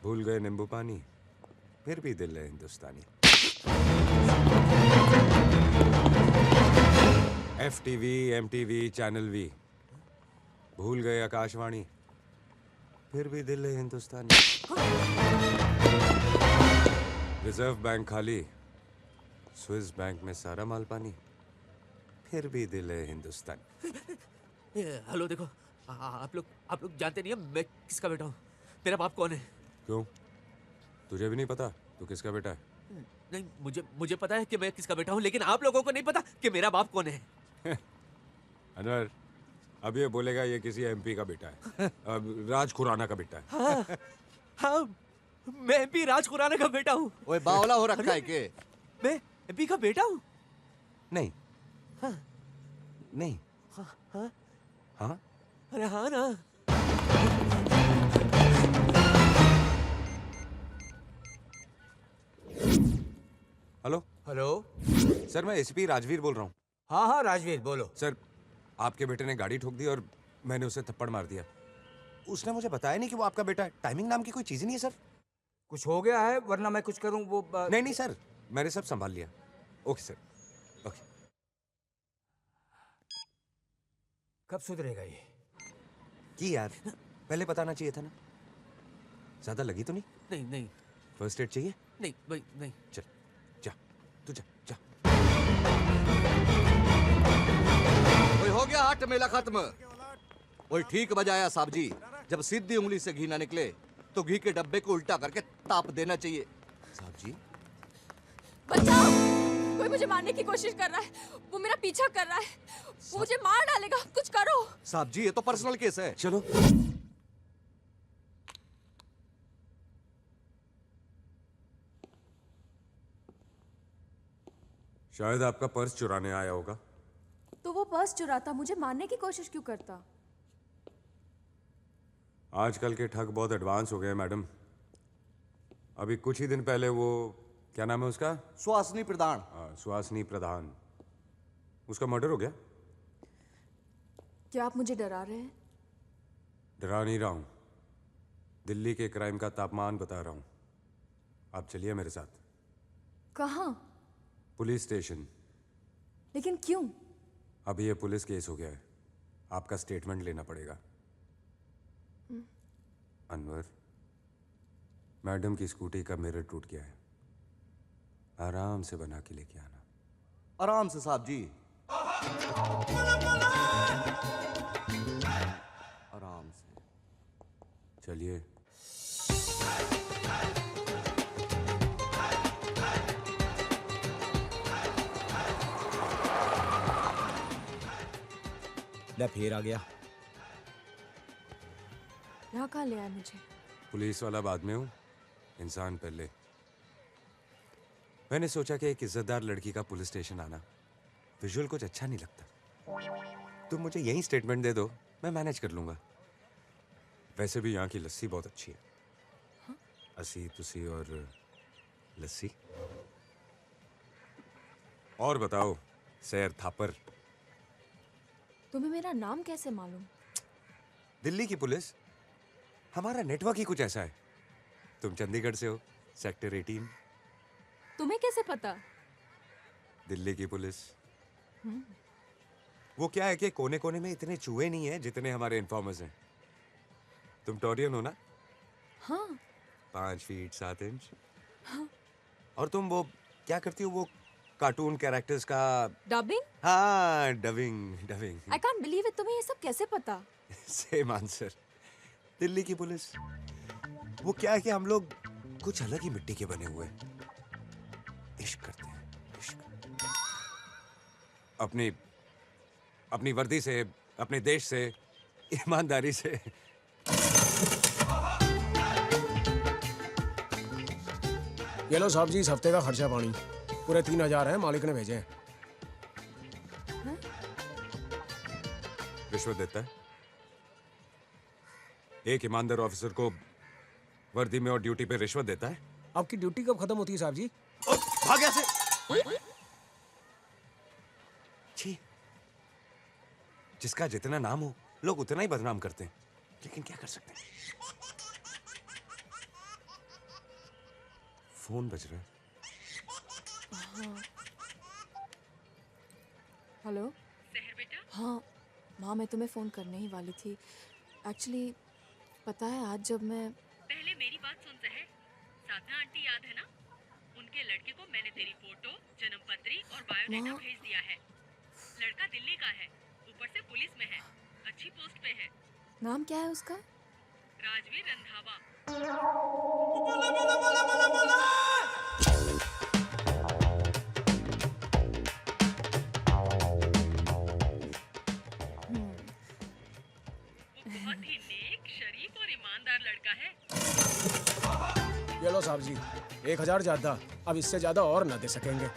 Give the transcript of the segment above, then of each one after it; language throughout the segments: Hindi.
भूल गए नींबू पानी, फिर भी दिल है हिंदुस्तानी। FTV, MTV, चैनल V, भूल गए आकाशवाणी, फिर भी दिल है हिंदुस्तानी। रिजर्व बैंक खाली, स्विस बैंक में सारा माल पानी, फिर भी दिल है हिंदुस्तानी। हेलो देखो, आप लोग जानते नहीं है मैं किसका बेटा हूँ। मेरा बाप कौन है? क्यों, तुझे भी नहीं पता तू किसका बेटा है? नहीं, मुझे पता है कि मैं किसका बेटा हूँ, लेकिन आप लोगों को नहीं पता कि मेरा बाप कौन है। अनवर, अब ये बोलेगा ये किसी MP का बेटा है। अब राज खुराना का बेटा है। हाँ, मैं MP राज खुराना का बेटा हूँ। ओए बावला हो रखा है के? मैं MP का बेटा हूँ? नहीं। हाँ। नहीं। हाँ? हाँ? अरे हाँ ना। Hello hello. सर, मैं SP राजवीर बोल रहा हूँ। हाँ हाँ राजवीर बोलो। सर, आपके बेटे ने गाड़ी ठोक दी और मैंने उसे थप्पड़ मार दिया। उसने मुझे बताया नहीं कि वो आपका बेटा है। टाइमिंग नाम की कोई चीज ही नहीं है सर। कुछ हो गया है वरना मैं कुछ करूं वो नहीं नहीं सर, मैंने सब संभाल लिया। Okay sir, okay. कब सुधरेगा ये? की यार, पहले बताना चाहिए था ना। ज्यादा लगी तो नहीं? नहीं नहीं फर्स्ट एड चाहिए? नहीं भाई नहीं। चल जा, तू जा जा। ओए हो गया हट मेला खत्म। ओए ठीक बजाया साहब जी। जब सीधी उंगली से घी ना निकले तो घी के डब्बे को उल्टा करके ताप देना चाहिए। साहब जी, बचाओ! कोई मुझे मारने की कोशिश कर रहा है। वो मेरा पीछा कर रहा है। वो मुझे मार डालेगा। कुछ करो। साहब जी ये तो पर्सनल केस है। चलो। शायद आपका पर्स चुराने आया होगा। तो वो पर्स चुराता मुझे मारने की कोशिश क्यों करता? आजकल के ठग बहुत एडवांस हो गए हैं मैडम। अभी कुछ ही दिन पहले वो, क्या नाम है उसका? सुहासिनी प्रधान। सुहासिनी प्रधान, उसका मर्डर हो गया। क्या आप मुझे डरा रहे हैं? डरा नहीं रहा हूं, दिल्ली के क्राइम का तापमान बता रहा हूं। आप चलिए मेरे साथ। कहाँ? Police station. लेकिन क्यों? अभी ये पुलिस केस हो गया है, आपका स्टेटमेंट लेना पड़ेगा। अनवर, मैडम की स्कूटी का मिरर टूट गया है, आराम से बना के लेके आना। आराम से साहब जी, आराम से। चलिए। ले फिर आ गया। यहाँ कहाँ ले आया मुझे? पुलिस वाला बाद में हूँ, इंसान पहले। मैंने सोचा कि एक इज्जतदार लड़की का पुलिस स्टेशन आना विजुअल कुछ अच्छा नहीं लगता। तुम मुझे यही स्टेटमेंट दे दो, मैं मैनेज कर लूंगा। वैसे भी यहाँ की लस्सी बहुत अच्छी है। हाँ? अस्सी तुसी और लस्सी। और बताओ सैर थापर, तुम्हें मेरा नाम कैसे मालूम? दिल्ली की पुलिस, हमारा नेटवर्क ही कुछ ऐसा है। तुम चंडीगढ़ से हो, सेक्टर 18। तुम्हें कैसे पता? दिल्ली की पुलिस। वो क्या है कि कोने कोने में इतने चूहे नहीं हैं जितने हमारे इन्फॉर्मर्स हैं। तुम टोरियन हो ना? हाँ। 5 फीट 7 इंच। हाँ। और तुम वो क्या करती हो, वो कार्टून कैरेक्टर्स का डबिंग? हाँ, dubbing. I can't believe it. तुम्हें ये सब कैसे पता? Same answer. दिल्ली की पुलिस, वो क्या है कि हम लोग कुछ अलग ही मिट्टी के बने हुए हैं। इश्क करते हैं, इश्क। अपनी वर्दी से, अपने देश से, ईमानदारी से। ये लो साहब जी, इस हफ्ते का खर्चा पानी पूरे 3000 है, मालिक ने भेजे हैं। रिश्वत देता है? एक ईमानदार ऑफिसर को वर्दी में और ड्यूटी पे रिश्वत देता है? आपकी ड्यूटी कब खत्म होती है साहब जी? भाग यहाँ से। छी, जिसका जितना नाम हो लोग उतना ही बदनाम करते हैं, लेकिन क्या कर सकते हैं। फोन बज रहा है। हेलो सहर बेटा, हाँ माँ, मैं तुम्हें फ़ोन करने ही वाली थी। एक्चुअली पता है आज जब मैं पहले मेरी बात सुन सहर। साधना आंटी याद है ना? उनके लड़के को मैंने तेरी फोटो, जन्मपत्री और बायोडाटा माँ। भेज दिया है। लड़का दिल्ली का है, ऊपर से पुलिस में है, अच्छी पोस्ट पे है। नाम क्या है उसका? राजवीर रंधावा। वो बहुत ही नेक, शरीफ और ईमानदार लड़का है। ये लो साहब जी, 1000 ज्यादा, अब इससे ज्यादा और ना दे सकेंगे।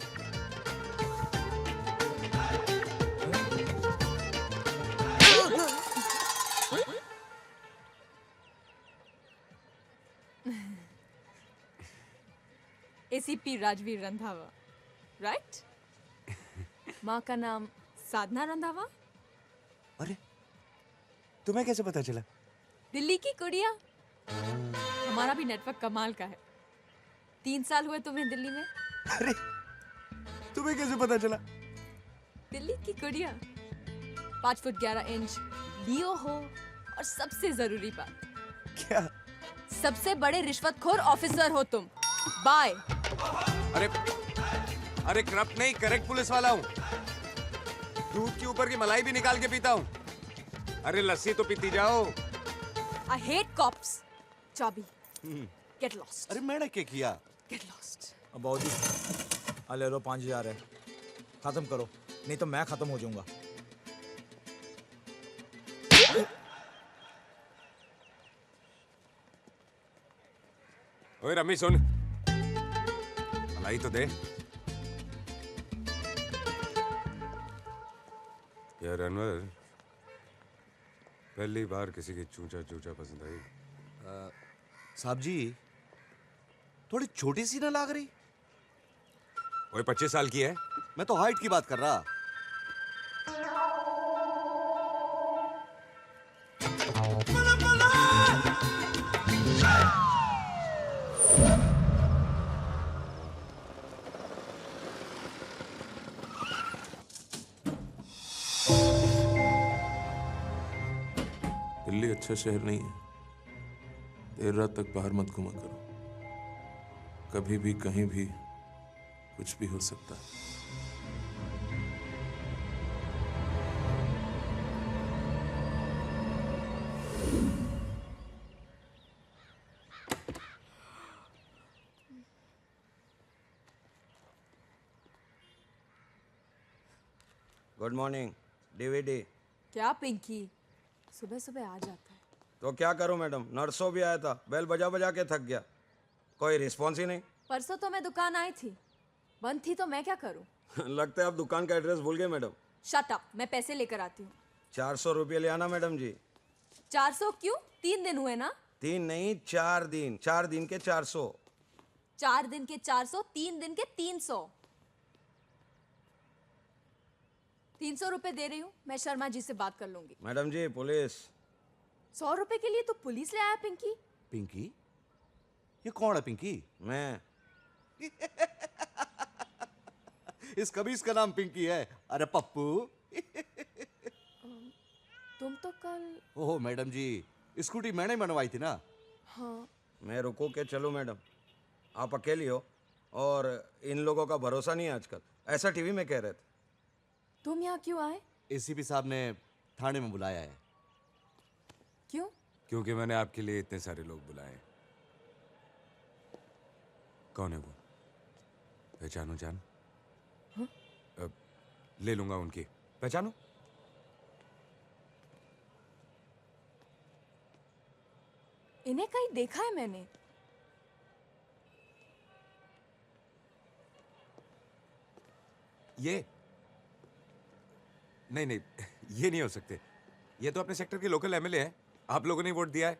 ACP Rajveer Randhawa, right? माँ का नाम साधना रंधावा? अरे तुम्हें कैसे पता चला? दिल्ली की कुड़िया। हमारा भी नेटवर्क कमाल का है। 3 साल हुए तुम्हें दिल्ली में। अरे तुम्हें कैसे पता चला? दिल्ली की कुड़िया, 5 फुट 11 इंच, लियो हो, और सबसे जरूरी बात, क्या? सबसे बड़े रिश्वतखोर ऑफिसर हो तुम। बाय। अरे अरे करप्ट नहीं, करेक्ट पुलिस वाला हूँ। दूध के ऊपर की मलाई भी निकाल के पीता हूँ। अरे लस्सी तो पीती जाओ। I hate cops. चाबी। Get lost. अरे मैंने क्या किया? Get lost. अब बाबूजी, ले लो 5000 है, खत्म करो, नहीं तो मैं खत्म हो जाऊंगा। ओए रमी सुन, मलाई तो दे। यार अनवर, पहली बार किसी की चूचा चूचा पसंद आई। साहब जी, थोड़ी छोटी सी ना लग रही? ओए 25 साल की है। मैं तो हाइट की बात कर रहा। दिल्ली अच्छा शहर नहीं है। देर रात तक बाहर मत घुमा करो, कभी भी कहीं भी कुछ भी हो सकता है। Good morning DVD. क्या पिंकी, सुबह सुबह आ जाता है। तो क्या करूं मैडम, नर्सों भी आया था, बेल बजा बजा के थक गया, कोई रिस्पॉन्स ही नहीं। परसों तो मैं दुकान आई थी, बंद थी, तो मैं क्या करूं? लगता है आप दुकान का एड्रेस भूल गए मैडम। शट अप, मैं पैसे लेकर आती हूँ। 400 रुपये ले आना मैडम जी। 400 क्यों? 3 दिन हुए ना। 3 नहीं 4 दिन, 4 दिन के 400। 4 दिन के 400, 3 दिन के 300। 300 रुपए दे रही हूँ, मैं शर्मा जी से बात कर लूंगी। मैडम जी पुलिस। 100 रुपए के लिए तो पुलिस ले आया पिंकी। पिंकी? ये कौन है पिंकी? मैं। इस कमीज का नाम पिंकी है। अरे पप्पू। तुम तो कल। ओह मैडम जी, स्कूटी मैंने बनवाई थी ना। हाँ। मैं रुको के चलूं मैडम? आप अकेली हो और इन लोगों का भरोसा नहीं है आजकल, ऐसा टीवी में कह रहे थे। तुम यहाँ क्यों आए? एसीपी साहब ने थाने में बुलाया है। क्यों? क्योंकि मैंने आपके लिए इतने सारे लोग बुलाए। कौन है वो? पहचानो जान? हाँ? ले लूंगा उनकी। पहचानो? इन्हें कहीं देखा है मैंने। ये नहीं नहीं, ये नहीं हो सकते। ये तो अपने सेक्टर के लोकल एमएलए हैं। आप लोगों ने वोट दिया है।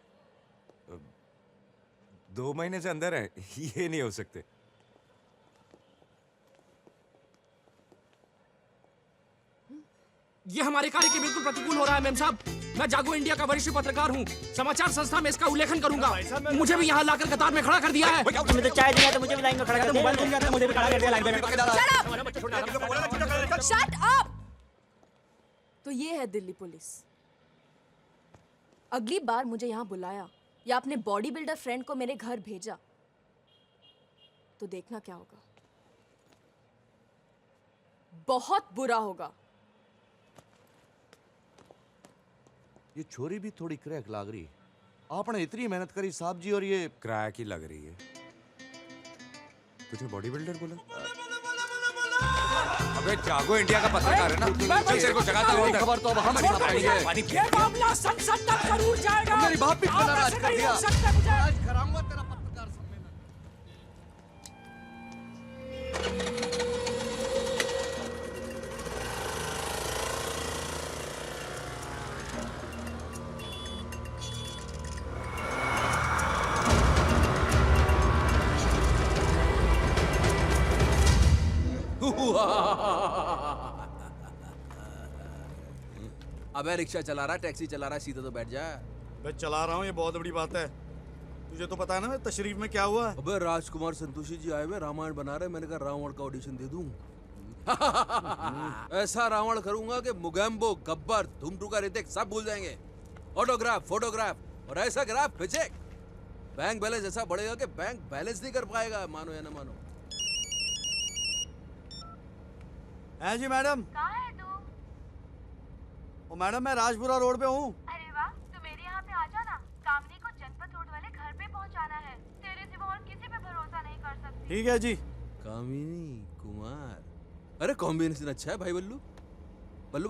2 महीने से अंदर है। ये नहीं हो सकते। ये हमारे कार्य के बिल्कुल प्रतिकूल हो रहा है मेम साहब। मैं जागो इंडिया का वरिष्ठ पत्रकार हूँ। समाचार संस्था में इसका उल्लेखन करूंगा। मुझे भी यहाँ लाकर कतार में खड़ा कर दिया है। तुम्हें तो चाय दिया तो मुझे भी लाइन में खड़ा कर दिया, मोबाइल दूंगा तो मुझे भी खड़ा कर दिया लाइन में। Shut up. तो ये है दिल्ली पुलिस। अगली बार मुझे यहाँ बुलाया या अपने बॉडी बिल्डर फ्रेंड को मेरे घर भेजा तो देखना क्या होगा। बहुत बुरा होगा। ये छोरी भी थोड़ी क्रैक लाग रही है। आपने इतनी मेहनत करी साहब जी और ये क्रैक ही लग रही है। तुझे बॉडी बिल्डर बोला? अबे जागो इंडिया का पत्रकार है ना, चल तेरे को जगाता हूँ। खबर तो अब हमारी साथ आई है। ये मामला संसद तक जरूर जाएगा। मेरी बात भी आप नाराज ऐसे कर नहीं दिया। रोक सकते मुझे। आज कराऊंगा तेरा पत्रकार सम्मेलन। अबे रिक्शा चला रहा, टैक्सी चला रहा, सीधा तो बैठ जा। मैं चला रहा हूँ, ये बहुत बड़ी बात है। तुझे तो पता है ना तशरीफ में क्या हुआ? अबे राजकुमार संतोषी जी आए हुए रामायण बना रहे, मैंने कहा रावण का ऑडिशन दे दूं। ऐसा रावण करूंगा कि मुगैम्बो, गब्बर, धूमटूका, ऋतिक सब भूल जाएंगे। ऑटोग्राफ, फोटोग्राफ और ऐसा ग्राफ खींचे, बैंक बैलेंस ऐसा बढ़ेगा कि बैंक बैलेंस नहीं कर पाएगा, मानो या ना मानो। हैं जी मैडम? कहाँ है तू? ओ मैडम मैं राजपुरा रोड पे हूँ। अरे वाह, तू मेरे यहाँ पे आ जाना। कामनी को जनपद रोड वाले घर पे पहुँचाना है। तेरे सिवा और किसी पे भरोसा नहीं कर सकती। ठीक है जी। कामिनी कुमार, अरे कॉम्बिनेशन अच्छा है भाई बल्लू।